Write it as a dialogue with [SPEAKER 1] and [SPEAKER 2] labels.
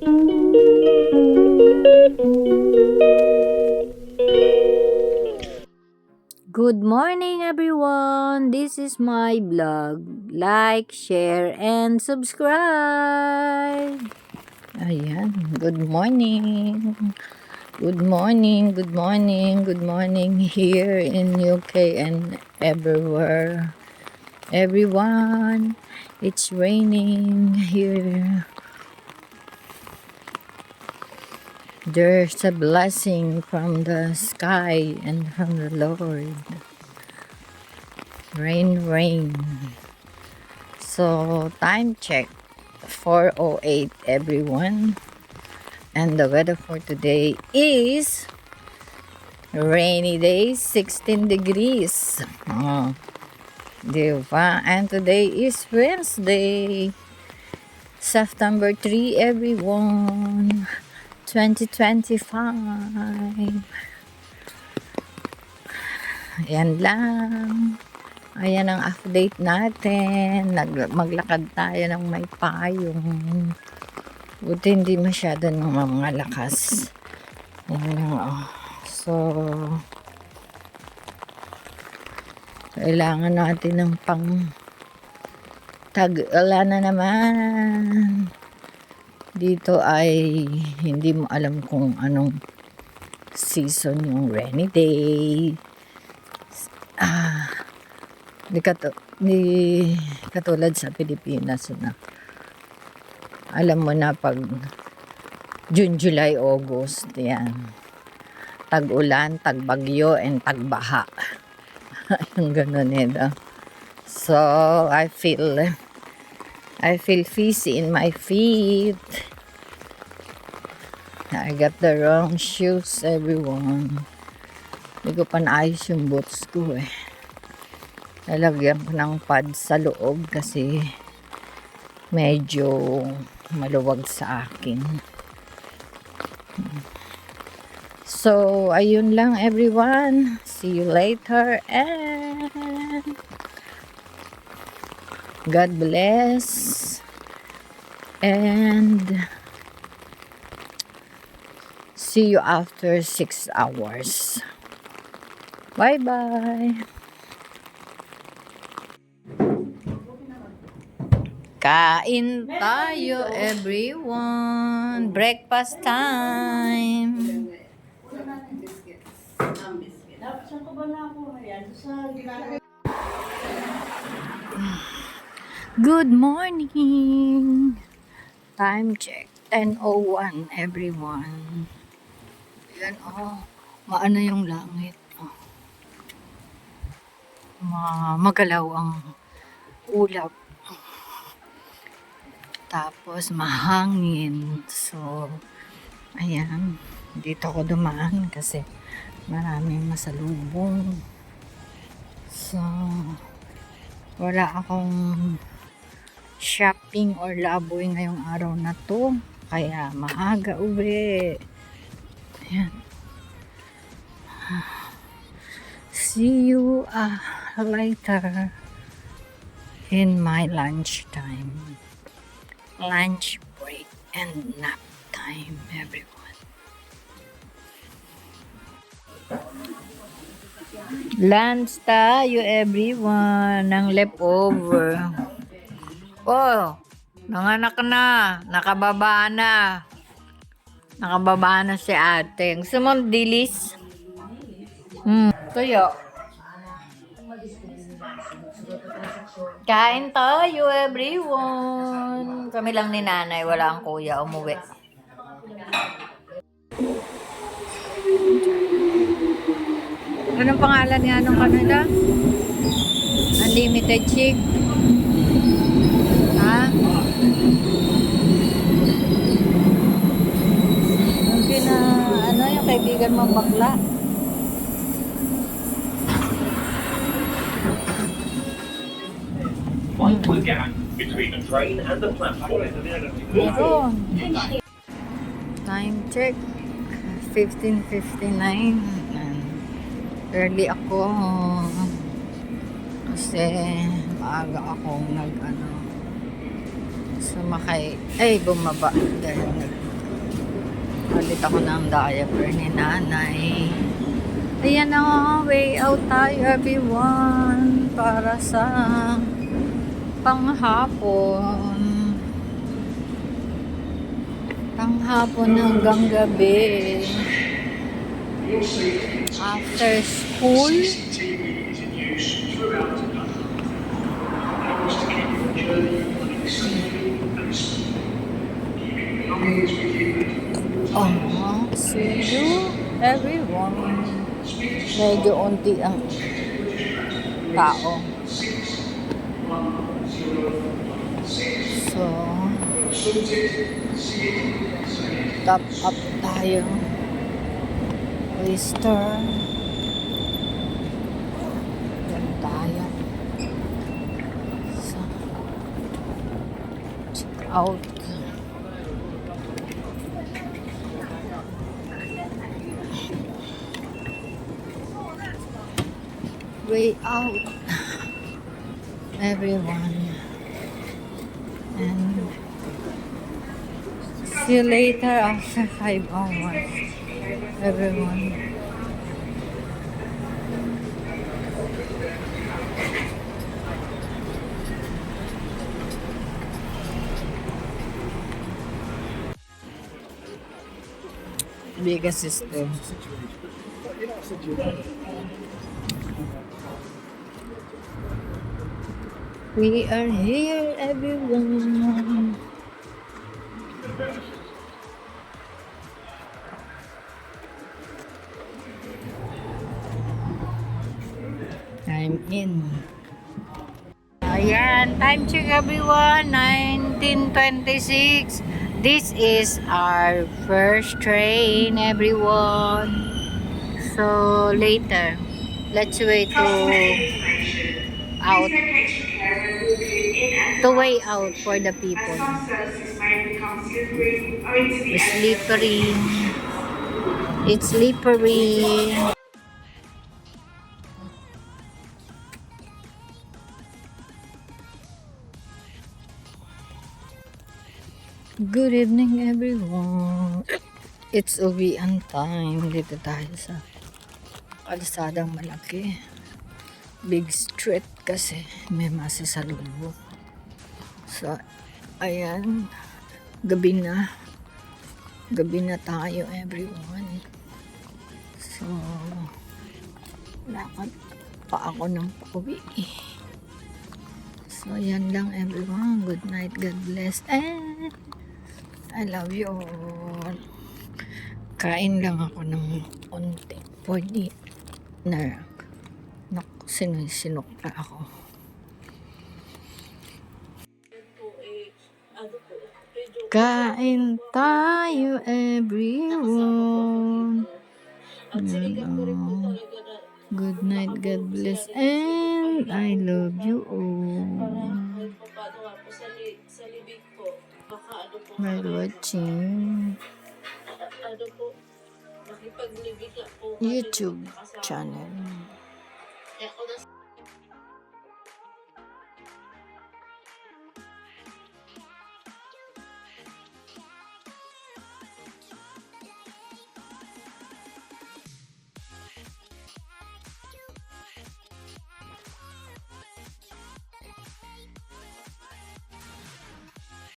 [SPEAKER 1] Good morning everyone! This is my vlog. Like, share, and subscribe! Ayan, good morning! Good morning, good morning, good morning here in UK and everywhere. Everyone, it's raining here. There's a blessing from the sky and from the Lord. Rain, rain. So, time check. 4:08 everyone. And the weather for today is rainy day, 16 degrees. Oh, diba? And today is Wednesday, September 3 everyone. 2025. Ayan lang. Ayan ang update natin. Maglakad tayo ng may payong. Buti hindi masyado ng mga lakas. Ayan lang, oh. So, kailangan natin ng pang tag-ulan na naman. Dito ay hindi mo alam kung anong season yung rainy day. Di katulad sa Pilipinas na alam mo na pag June, July, August, yan. Tag-ulan, tag-bagyo, and tag-baha. Yung ganun eh. So, I feel fizzy in my feet. I got the wrong shoes, everyone. Hindi ko pa naayos yung boots ko eh. Lalagyan ko ng pad sa loob kasi medyo maluwag sa akin. So, ayun lang everyone. See you later and God bless. And see you after 6 hours. Bye-bye. Kain tayo everyone. Breakfast time. Good morning. Time check 10:01 everyone. Yan oh. Maano yung langit. Oh. Magalaw ang ulap. Tapos mahangin. So, ayan. Dito ako dumaan kasi maraming masalubong. So, wala akong shopping or laboy ngayong araw na to. Kaya maaga uwi. Ayan. See you later in my lunch time. Lunch break and nap time, everyone. Lunch tayo, everyone, ng leftover. Oh, nanganak na. Nakababa na. Nakababa na si ate. Gusto mo dilis? Tuyo. Kain tayo, everyone. Kami lang ni nanay, wala ang kuya, umuwi. Anong pangalan nga nung kanila? Unlimited chick. Ha? Yung yung kaibigan mong bakla.
[SPEAKER 2] Vital gap between the train and the platform.
[SPEAKER 1] Meron. Time check. 15:59. Early ako. Kasi maaga akong sumakay. Ay, bumaba. Dahil Palit ako ng diaper ni nanay. Ayan na nga, way out tayo everyone para sa panghapon. Panghapon hanggang gabi. After school.
[SPEAKER 2] CCTV is in use throughout the country. Helps to keep your journey running safely and smoothly. Keeping belongings with you at all times.
[SPEAKER 1] See you everyone. Medyo unti ang tao. So, top up tayo. Oyster. Yan tayo. So, check out. Way out, everyone, and see you later after 5 hours, everyone. Biggest sister. We are here, everyone. I'm in. Ayan, time check everyone, 19:26. This is our first train, everyone. So later, let's wait to out, to way out for the people. Slippery. It's slippery. Good evening, everyone. It's uwian time. Dito tayo sa kalsadang malaki. Big street kasi may masasalubong. So, ayan. Gabi na. Gabi na tayo, everyone. So, lakad pa ako ng pauwi. So, yan lang, everyone. Good night. God bless. And I love you all. Kain lang ako ng konti. Pwede na sinukla ako. Kain tayo, everyone. Good night, God bless, and I love you all. While watching YouTube channel.